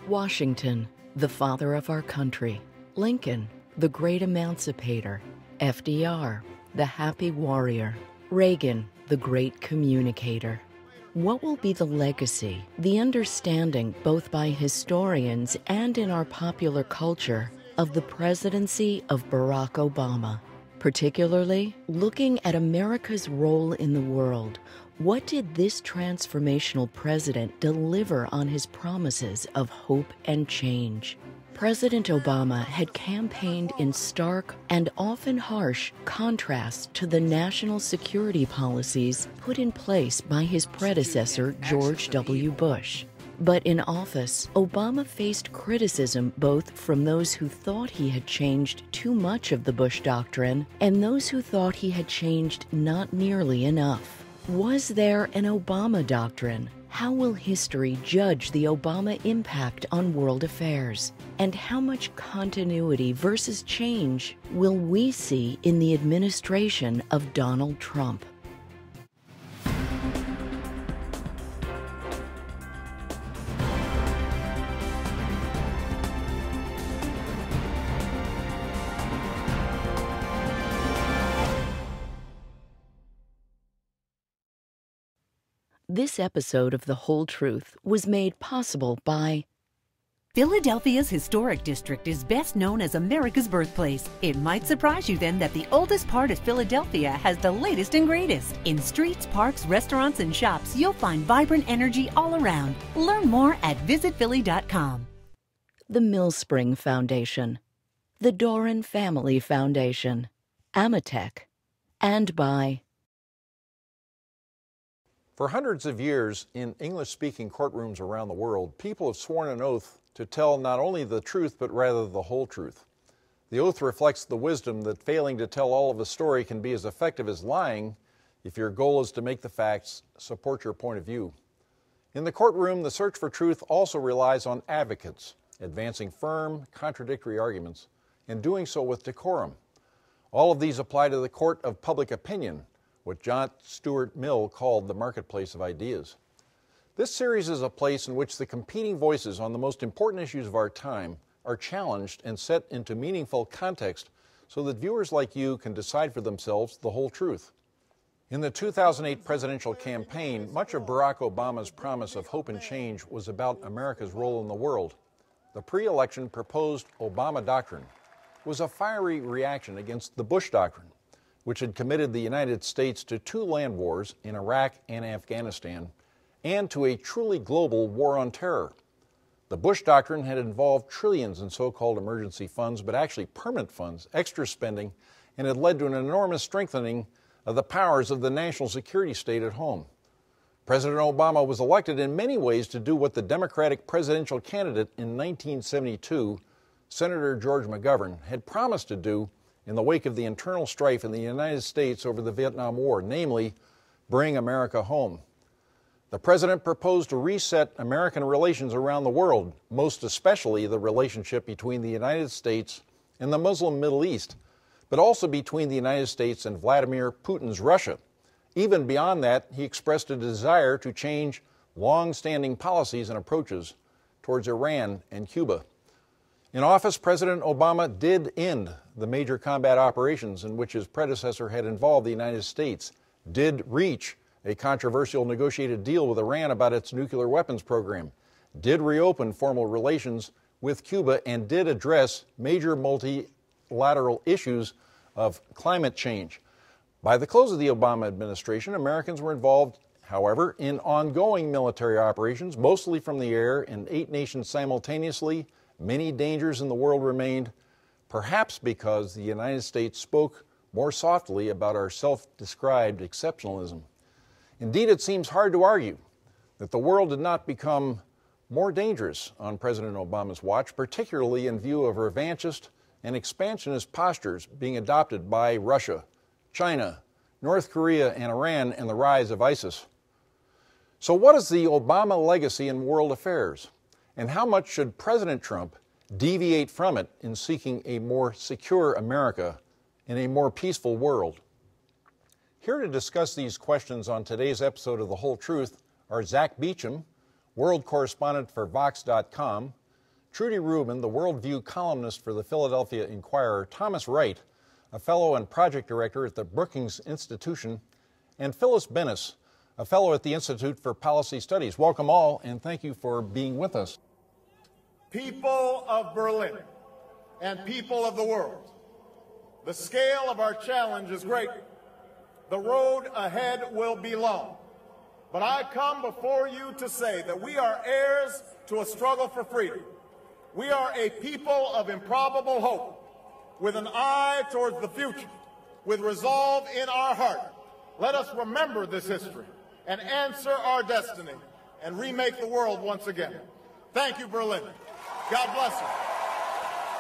Washington, the father of our country. Lincoln, the great emancipator. FDR, the happy warrior. Reagan, the great communicator. What will be the legacy, the understanding both by historians and in our popular culture of the presidency of Barack Obama? Particularly, looking at America's role in the world, what did this transformational president deliver on his promises of hope and change? President Obama had campaigned in stark and often harsh contrast to the national security policies put in place by his predecessor, George W. Bush. But in office, Obama faced criticism both from those who thought he had changed too much of the Bush doctrine and those who thought he had changed not nearly enough. Was there an Obama doctrine? How will history judge the Obama impact on world affairs? And how much continuity versus change will we see in the administration of Donald Trump? This episode of The Whole Truth was made possible by Philadelphia's historic district is best known as America's birthplace. It might surprise you then that the oldest part of Philadelphia has the latest and greatest. In streets, parks, restaurants, and shops, you'll find vibrant energy all around. Learn more at visitphilly.com. the Millspring Foundation, the Doran Family Foundation, Amatec, and by For hundreds of years, in English-speaking courtrooms around the world, people have sworn an oath to tell not only the truth, but rather the whole truth. The oath reflects the wisdom that failing to tell all of a story can be as effective as lying if your goal is to make the facts support your point of view. In the courtroom, the search for truth also relies on advocates, advancing firm, contradictory arguments, and doing so with decorum. All of these apply to the court of public opinion, what John Stuart Mill called the marketplace of ideas. This series is a place in which the competing voices on the most important issues of our time are challenged and set into meaningful context so that viewers like you can decide for themselves the whole truth. In the 2008 presidential campaign, much of Barack Obama's promise of hope and change was about America's role in the world. The pre-election proposed Obama doctrine was a fiery reaction against the Bush doctrine, which had committed the United States to 2 land wars in Iraq and Afghanistan, and to a truly global war on terror. The Bush doctrine had involved trillions in so-called emergency funds, but actually permanent funds, extra spending, and had led to an enormous strengthening of the powers of the national security state at home. President Obama was elected in many ways to do what the Democratic presidential candidate in 1972, Senator George McGovern, had promised to do in the wake of the internal strife in the United States over the Vietnam War, namely, bring America home. The president proposed to reset American relations around the world, most especially the relationship between the United States and the Muslim Middle East, but also between the United States and Vladimir Putin's Russia. Even beyond that, he expressed a desire to change long-standing policies and approaches towards Iran and Cuba. In office, President Obama did end the major combat operations in which his predecessor had involved the United States, did reach a controversial negotiated deal with Iran about its nuclear weapons program, did reopen formal relations with Cuba, and did address major multilateral issues of climate change. By the close of the Obama administration, Americans were involved, however, in ongoing military operations, mostly from the air, in 8 nations simultaneously. Many dangers in the world remained, perhaps because the United States spoke more softly about our self-described exceptionalism. Indeed, it seems hard to argue that the world did not become more dangerous on President Obama's watch, particularly in view of revanchist and expansionist postures being adopted by Russia, China, North Korea, and Iran, and the rise of ISIS. So what is the Obama legacy in world affairs? And how much should President Trump deviate from it in seeking a more secure America in a more peaceful world? Here to discuss these questions on today's episode of The Whole Truth are Zach Beecham, world correspondent for Vox.com, Trudy Rubin, the worldview columnist for the Philadelphia Inquirer, Thomas Wright, a fellow and project director at the Brookings Institution, and Phyllis Bennis, a fellow at the Institute for Policy Studies. Welcome all, and thank you for being with us. People of Berlin and people of the world, the scale of our challenge is great. The road ahead will be long. But I come before you to say that we are heirs to a struggle for freedom. We are a people of improbable hope, with an eye towards the future, with resolve in our heart. Let us remember this history and answer our destiny and remake the world once again. Thank you, Berlin. God bless you.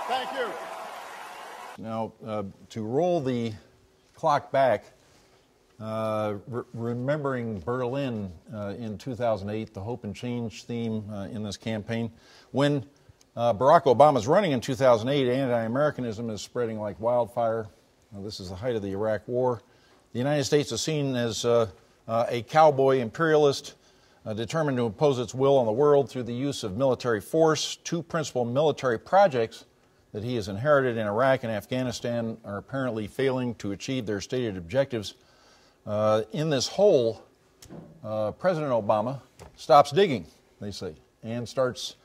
Thank you. Now, to roll the clock back, remembering Berlin in 2008, the Hope and Change theme in this campaign. When Barack Obama's running in 2008, anti-Americanism is spreading like wildfire. This is the height of the Iraq War. The United States is seen as a cowboy imperialist determined to impose its will on the world through the use of military force. Two principal military projects that he has inherited in Iraq and Afghanistan are apparently failing to achieve their stated objectives. In this hole, President Obama stops digging, they say, and starts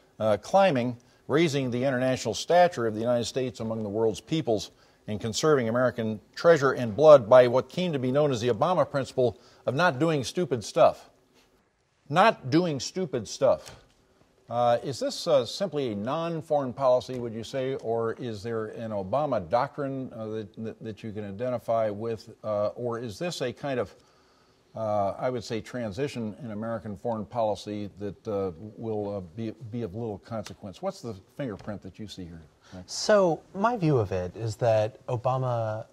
climbing, raising the international stature of the United States among the world's peoples and conserving American treasure and blood by what came to be known as the Obama principle of not doing stupid stuff. Not doing stupid stuff. Is this simply a non-foreign policy, would you say, or is there an Obama doctrine that you can identify with, or is this a kind of, I would say, transition in American foreign policy that will be of little consequence? What's the fingerprint that you see here? So my view of it is that Obama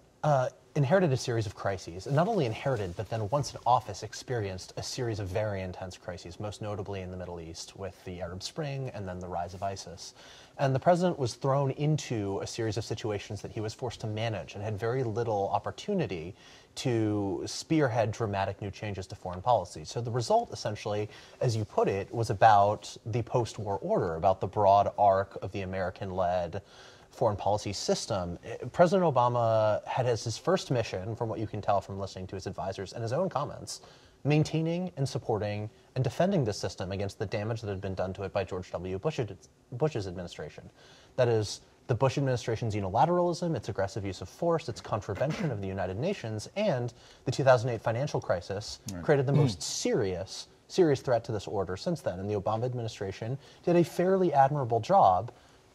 inherited a series of crises, and not only inherited, but then once in office experienced a series of very intense crises, most notably in the Middle East with the Arab Spring and then the rise of ISIS. And the president was thrown into a series of situations that he was forced to manage and had very little opportunity to spearhead dramatic new changes to foreign policy. So the result, essentially, as you put it, was about the post-war order, about the broad arc of the American-led foreign policy system. President Obama had as his first mission, from what you can tell from listening to his advisors and his own comments, maintaining and supporting and defending the system against the damage that had been done to it by George W. Bush's administration. That is, the Bush administration's unilateralism, its aggressive use of force, its contravention of the United Nations, and the 2008 financial crisis created the most serious threat to this order since then. And the Obama administration did a fairly admirable job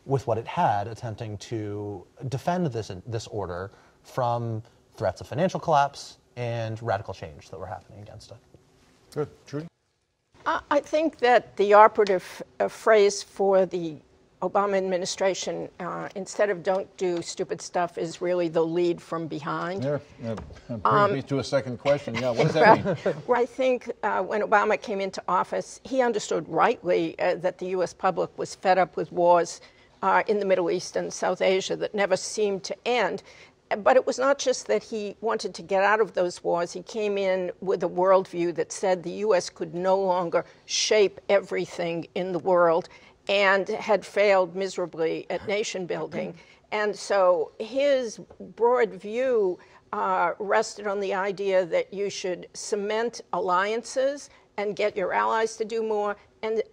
with what it had, attempting to defend this order from threats of financial collapse and radical change that were happening against it. Good. Trudy? I think that the operative phrase for the Obama administration, instead of "don't do stupid stuff," is really the "lead from behind." There, brings me to a second question. Yeah, what does that mean? Well, I think when Obama came into office, he understood rightly that the U.S. public was fed up with wars in the Middle East and South Asia that never seemed to end. But it was not just that he wanted to get out of those wars. He came in with a worldview that said the U.S. could no longer shape everything in the world and had failed miserably at nation building. And so his broad view rested on the idea that you should cement alliances and get your allies to do more,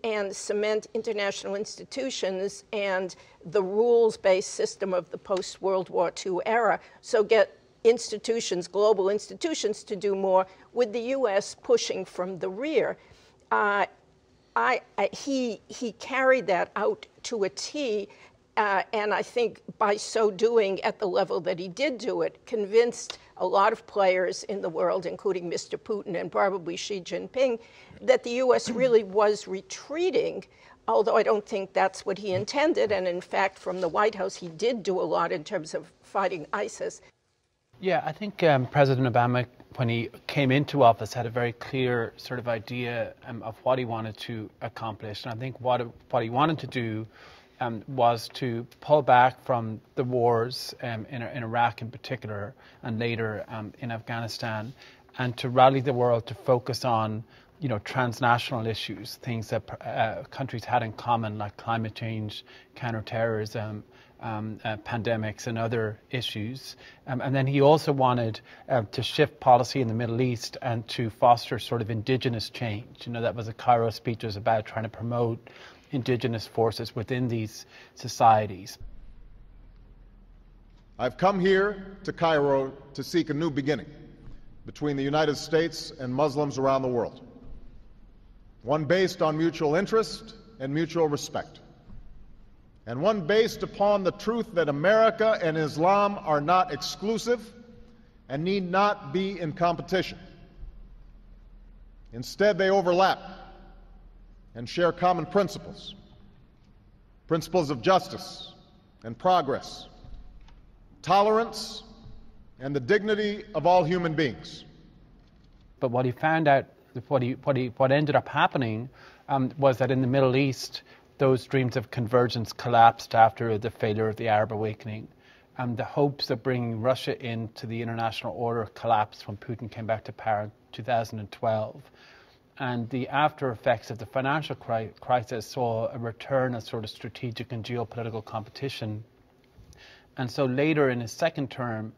and cement international institutions and the rules-based system of the post-World War II era. So get institutions, global institutions, to do more, with the U.S. pushing from the rear. He carried that out to a T, and I think by so doing, at the level that he did do it, convinced a lot of players in the world, including Mr. Putin and probably Xi Jinping, that the U.S. really was retreating, although I don't think that's what he intended. And in fact, from the White House, he did do a lot in terms of fighting ISIS. Yeah, I think President Obama, when he came into office, had a very clear sort of idea of what he wanted to accomplish. And I think what he wanted to do was to pull back from the wars in Iraq in particular, and later in Afghanistan, and to rally the world to focus on transnational issues, things that countries had in common, like climate change, counterterrorism, pandemics and other issues. And then he also wanted to shift policy in the Middle East and to foster sort of indigenous change. That was a Cairo speech, was about trying to promote indigenous forces within these societies. I've come here to Cairo to seek a new beginning between the United States and Muslims around the world, one based on mutual interest and mutual respect, and one based upon the truth that America and Islam are not exclusive and need not be in competition. Instead, they overlap and share common principles, principles of justice and progress, tolerance, and the dignity of all human beings. But what he found out, what ended up happening was that in the Middle East, those dreams of convergence collapsed after the failure of the Arab awakening. The hopes of bringing Russia into the international order collapsed when Putin came back to power in 2012. And the after effects of the financial crisis saw a return of sort of strategic and geopolitical competition. And so later in his second term,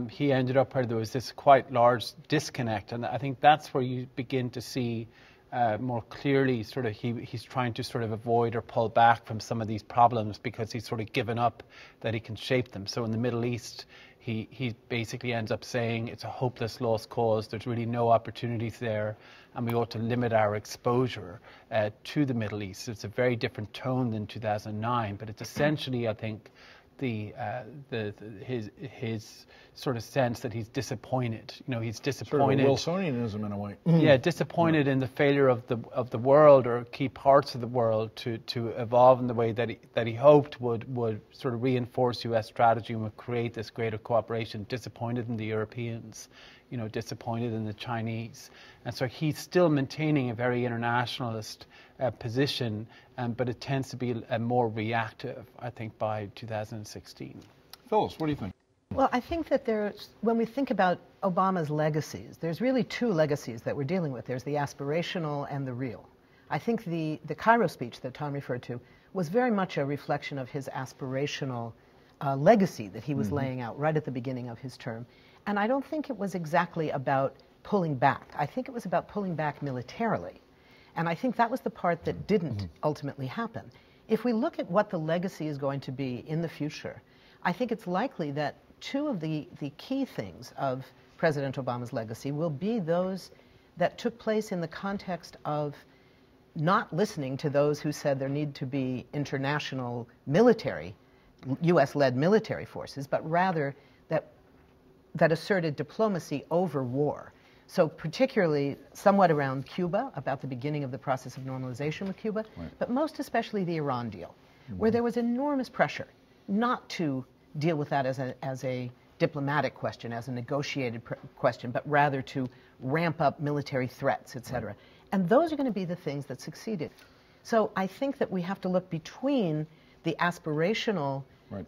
he ended up where there was this quite large disconnect. And I think that's where you begin to see more clearly sort of he's trying to sort of avoid or pull back from some of these problems because he's sort of given up that he can shape them. So in the Middle East, he basically ends up saying it's a hopeless lost cause. There's really no opportunities there, and we ought to limit our exposure to the Middle East. It's a very different tone than 2009, but it's essentially, I think, his sort of sense that he's disappointed. He's disappointed. Sort of Wilsonianism in a way. Yeah, disappointed in the failure of the world or key parts of the world to evolve in the way that he hoped would sort of reinforce U.S. strategy and would create this greater cooperation. Disappointed in the Europeans, disappointed in the Chinese, and so he's still maintaining a very internationalist position, but it tends to be more reactive, I think, by 2016. Phyllis, what do you think? Well, I think that when we think about Obama's legacies, there's really two legacies that we're dealing with. There's the aspirational and the real. I think the Cairo speech that Tom referred to was very much a reflection of his aspirational legacy that he was laying out right at the beginning of his term. And I don't think it was exactly about pulling back. I think it was about pulling back militarily. And I think that was the part that didn't ultimately happen. If we look at what the legacy is going to be in the future, I think it's likely that two of the key things of President Obama's legacy will be those that took place in the context of not listening to those who said there need to be international military, U.S.-led military forces, but rather that asserted diplomacy over war. So particularly somewhat around Cuba, about the beginning of the process of normalization with Cuba, but most especially the Iran deal, where there was enormous pressure not to deal with that as a diplomatic question, as a negotiated question, but rather to ramp up military threats, et cetera. And those are going to be the things that succeeded. So I think that we have to look between the aspirational,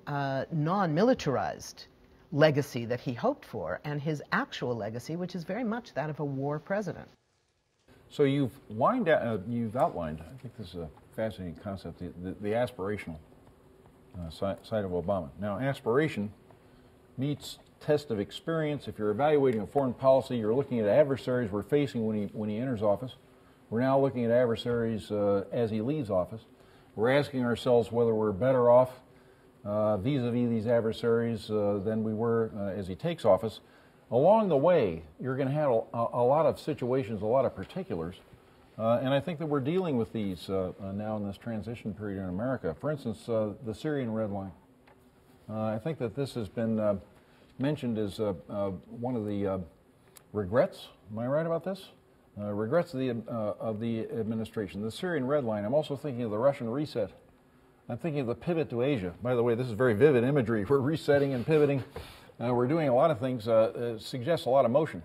non-militarized legacy that he hoped for and his actual legacy, which is very much that of a war president. So you've outlined, I think this is a fascinating concept, the aspirational side of Obama. Now, aspiration meets test of experience. If you're evaluating a foreign policy, you're looking at adversaries we're facing when he enters office. We're now looking at adversaries as he leaves office. We're asking ourselves whether we're better off vis-a-vis these adversaries than we were as he takes office. Along the way, you're going to have a lot of situations, a lot of particulars, and I think that we're dealing with these now in this transition period in America. For instance, the Syrian red line. I think that this has been mentioned as one of the regrets. Am I right about this? Regrets of the administration. The Syrian red line. I'm also thinking of the Russian reset. I'm thinking of the pivot to Asia. By the way, this is very vivid imagery. We're resetting and pivoting. We're doing a lot of things. Suggests a lot of motion.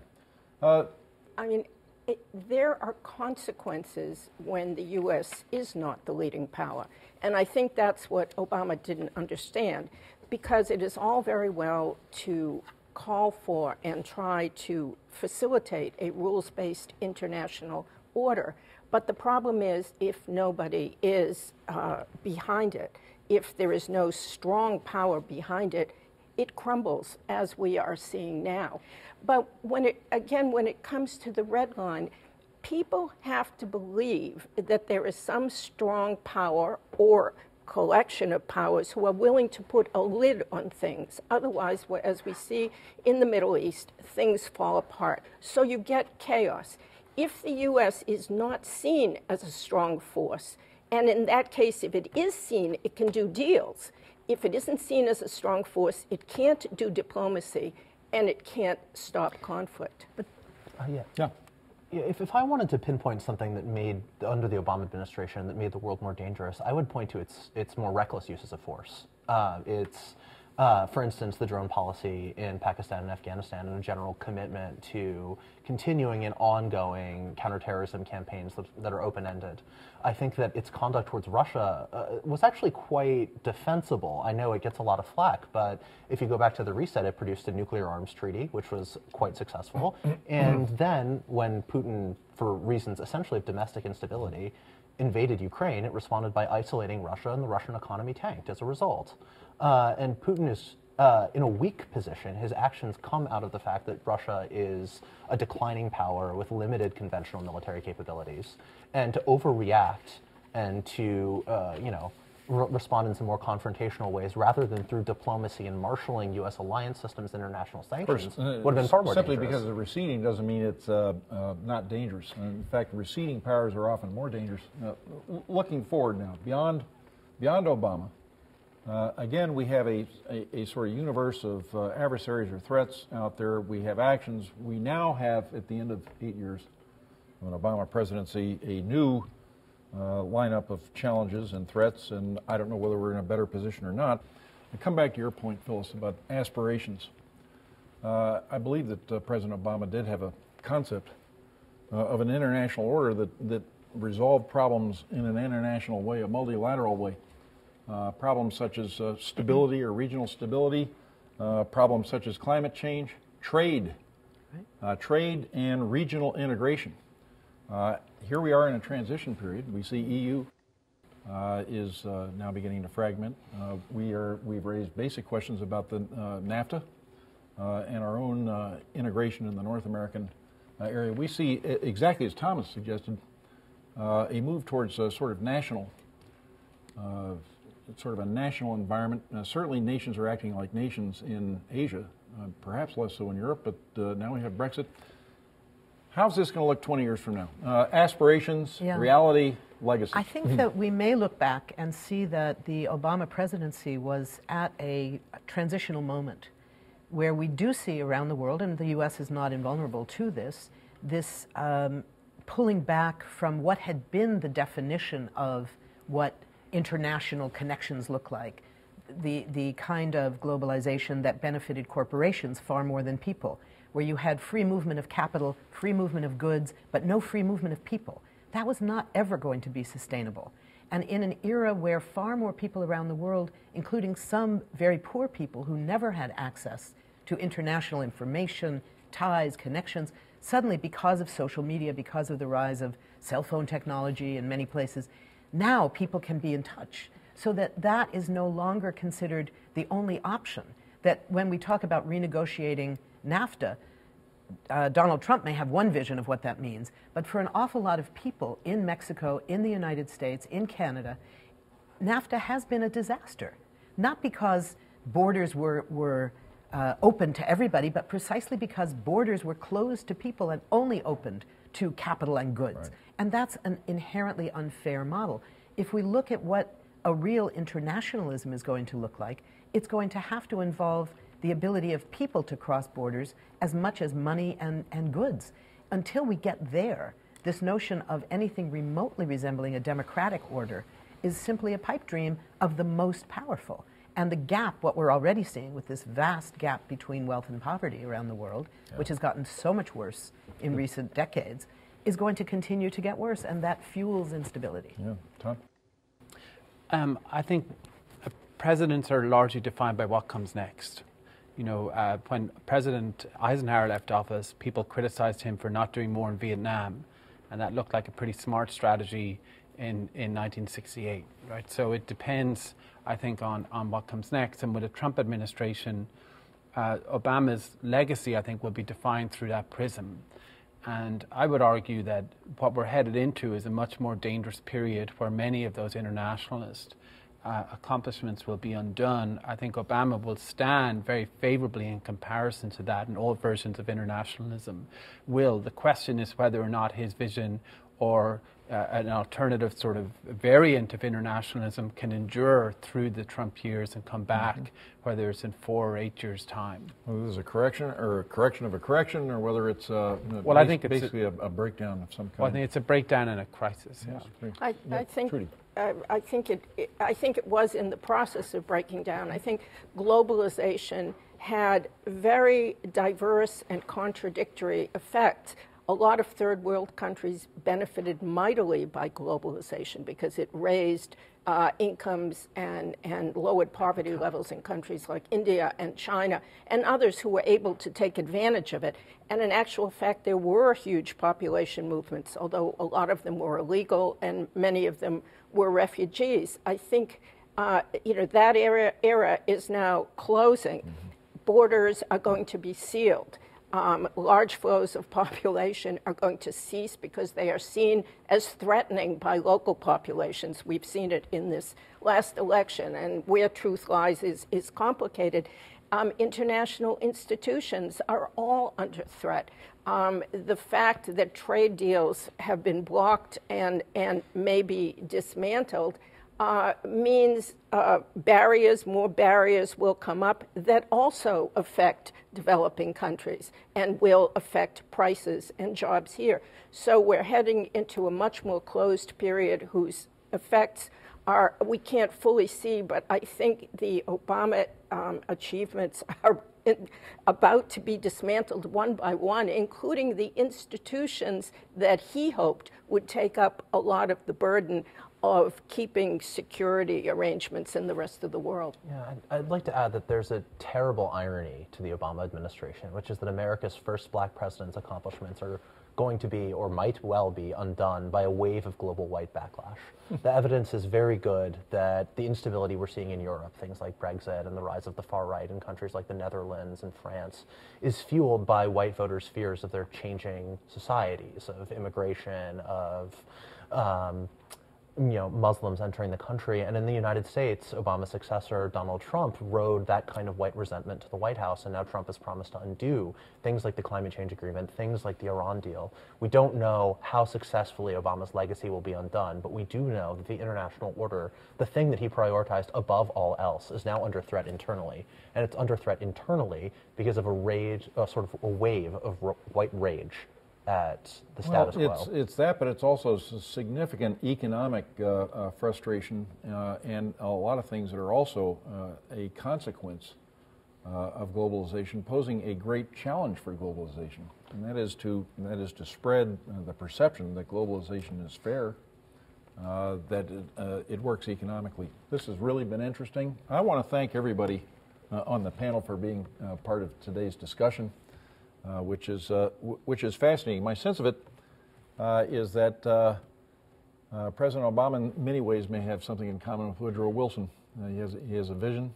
There are consequences when the U.S. is not the leading power. And I think that's what Obama didn't understand, because it is all very well to call for and try to facilitate a rules-based international order. But the problem is, if nobody is behind it, if there is no strong power behind it, it crumbles, as we are seeing now. But when it comes to the red line, people have to believe that there is some strong power or collection of powers who are willing to put a lid on things. Otherwise, as we see in the Middle East, things fall apart. So you get chaos. If the U.S. is not seen as a strong force, and in that case, if it is seen, it can do deals. If it isn't seen as a strong force, it can't do diplomacy, and it can't stop conflict. But, yeah. If I wanted to pinpoint something that made, under the Obama administration, that made the world more dangerous, I would point to its more reckless uses of force. For instance, the drone policy in Pakistan and Afghanistan, and a general commitment to continuing and ongoing counterterrorism campaigns that are open-ended. I think that its conduct towards Russia was actually quite defensible. I know it gets a lot of flack, but if you go back to the reset, it produced a nuclear arms treaty, which was quite successful. And then, when Putin, for reasons essentially of domestic instability, invaded Ukraine, it responded by isolating Russia, and the Russian economy tanked as a result. And Putin is in a weak position. His actions come out of the fact that Russia is a declining power with limited conventional military capabilities. And to overreact and to, respond in some more confrontational ways rather than through diplomacy and marshaling U.S. alliance systems, international sanctions, would have been far more simply dangerous. Because of receding doesn't mean it's not dangerous. In fact, receding powers are often more dangerous. Looking forward now, beyond Obama, again, we have a sort of universe of adversaries or threats out there. We have actions. We now have, at the end of 8 years of an Obama presidency, a new lineup of challenges and threats, and I don't know whether we're in a better position or not. I come back to your point, Phyllis, about aspirations. I believe that President Obama did have a concept of an international order that resolved problems in an international way, a multilateral way. Problems such as stability or regional stability, problems such as climate change, trade, trade and regional integration. Here we are in a transition period. We see EU is now beginning to fragment. We've raised basic questions about the NAFTA and our own integration in the North American area. We see, exactly as Thomas suggested, a move towards sort of national, sort of a national environment. Certainly nations are acting like nations in Asia, perhaps less so in Europe, but now we have Brexit. How's this going to look 20 years from now? Aspirations, reality, legacy. I think that we may look back and see that the Obama presidency was at a transitional moment where we do see around the world, and the U.S. is not invulnerable to this, pulling back from what had been the definition of what international connections look like, the kind of globalization that benefited corporations far more than people, where you had free movement of capital, free movement of goods, but no free movement of people. That was not ever going to be sustainable. And in an era where far more people around the world, including some very poor people who never had access to international information, ties, connections, suddenly because of social media, because of the rise of cell phone technology in many places, now people can be in touch. So that is no longer considered the only option. That when we talk about renegotiating NAFTA, Donald Trump may have one vision of what that means, but for an awful lot of people in Mexico, in the United States, in Canada, NAFTA has been a disaster. Not because borders were open to everybody, but precisely because borders were closed to people and only opened to capital and goods. Right. And that's an inherently unfair model. If we look at what a real internationalism is going to look like, it's going to have to involve the ability of people to cross borders as much as money and goods. Until we get there, this notion of anything remotely resembling a democratic order is simply a pipe dream of the most powerful. And the gap, what we're already seeing with this vast gap between wealth and poverty around the world, which has gotten so much worse in recent decades, is going to continue to get worse, and that fuels instability. Yeah, Tom? I think presidents are largely defined by what comes next. You know, when President Eisenhower left office, people criticized him for not doing more in Vietnam. and that looked like a pretty smart strategy in 1968, right? So it depends, I think, on what comes next. And with a Trump administration, Obama's legacy, I think, will be defined through that prism. And I would argue that what we're headed into is a much more dangerous period where many of those internationalist accomplishments will be undone. I think Obama will stand very favorably in comparison to that, and all versions of internationalism will. The question is whether or not his vision or an alternative sort of variant of internationalism can endure through the Trump years and come back, whether it's in 4 or 8 years' time. Whether there's a correction or a correction of a correction, or whether it's I think it's basically a breakdown of some kind. Well, I think it's a breakdown and a crisis. Yeah. I think it was in the process of breaking down. I think globalization had very diverse and contradictory effects. A lot of third world countries benefited mightily by globalization because it raised incomes and lowered poverty levels in countries like India and China and others who were able to take advantage of it. And in actual fact, there were huge population movements, although a lot of them were illegal and many of them were refugees. I think that era is now closing. Borders are going to be sealed. Large flows of population are going to cease because they are seen as threatening by local populations. We've seen it in this last election, and where truth lies is complicated. International institutions are all under threat. The fact that trade deals have been blocked and maybe dismantled means more barriers will come up that also affect developing countries and will affect prices and jobs here. So we're heading into a much more closed period whose effects we can't fully see, but I think the Obama achievements are about to be dismantled one by one, including the institutions that he hoped would take up a lot of the burden of keeping security arrangements in the rest of the world. Yeah, I'd like to add that there's a terrible irony to the Obama administration, which is that America's first black president's accomplishments are going to be, or might well be, undone by a wave of global white backlash. The evidence is very good that the instability we're seeing in Europe, things like Brexit and the rise of the far right in countries like the Netherlands and France, is fueled by white voters' fears of their changing societies, of immigration, of Muslims entering the country. And in the United States, Obama's successor, Donald Trump, rode that kind of white resentment to the White House, and now Trump has promised to undo things like the climate change agreement, things like the Iran deal. We don't know how successfully Obama's legacy will be undone, but we do know that the international order, the thing that he prioritized above all else, is now under threat internally. And it's under threat internally because of a wave of white rage at the status quo. It's that, but it's also significant economic frustration and a lot of things that are also a consequence of globalization, posing a great challenge for globalization, and that is to spread the perception that globalization is fair, that it works economically. This has really been interesting. I want to thank everybody on the panel for being part of today's discussion. Which is fascinating. My sense of it is that President Obama, in many ways, may have something in common with Woodrow Wilson. He has a vision.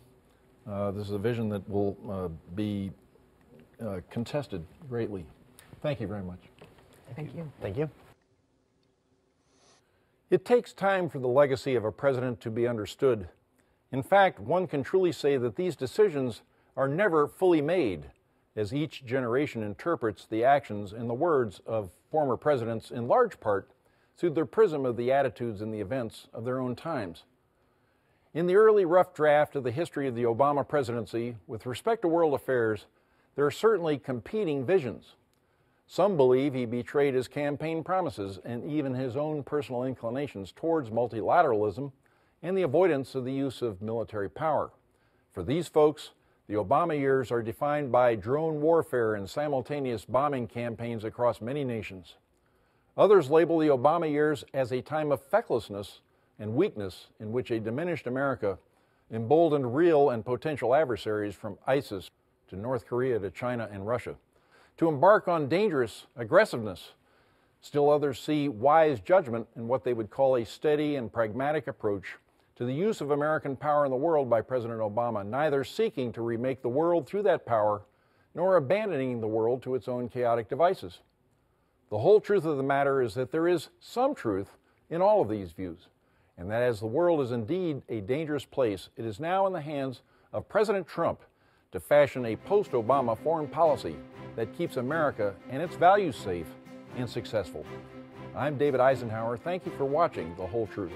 This is a vision that will be contested greatly. Thank you very much. Thank you. Thank you. It takes time for the legacy of a president to be understood. In fact, one can truly say that these decisions are never fully made, as each generation interprets the actions and the words of former presidents in large part through the prism of the attitudes and the events of their own times. In the early rough draft of the history of the Obama presidency, with respect to world affairs, there are certainly competing visions. Some believe he betrayed his campaign promises and even his own personal inclinations towards multilateralism and the avoidance of the use of military power. For these folks, the Obama years are defined by drone warfare and simultaneous bombing campaigns across many nations. Others label the Obama years as a time of fecklessness and weakness in which a diminished America emboldened real and potential adversaries from ISIS to North Korea to China and Russia to embark on dangerous aggressiveness Still others see wise judgment in what they would call a steady and pragmatic approach to the use of American power in the world by President Obama, neither seeking to remake the world through that power nor abandoning the world to its own chaotic devices. The whole truth of the matter is that there is some truth in all of these views, and that as the world is indeed a dangerous place, it is now in the hands of President Trump to fashion a post-Obama foreign policy that keeps America and its values safe and successful. I'm David Eisenhower. Thank you for watching The Whole Truth.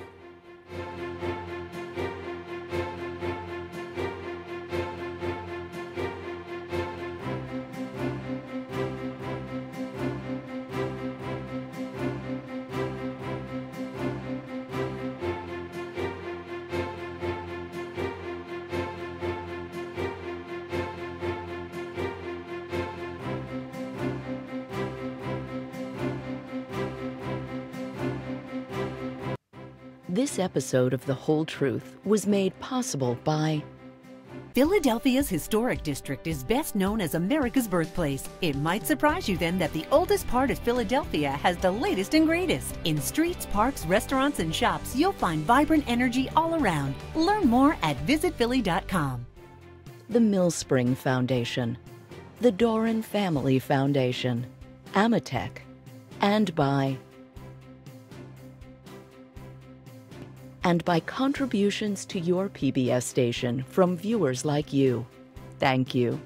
This episode of The Whole Truth was made possible by Philadelphia's historic district is best known as America's birthplace. It might surprise you then that the oldest part of Philadelphia has the latest and greatest. In streets, parks, restaurants, and shops, you'll find vibrant energy all around. Learn more at visitphilly.com. the Millspring Foundation, the Doran Family Foundation, Amatec, and by contributions to your PBS station from viewers like you. Thank you.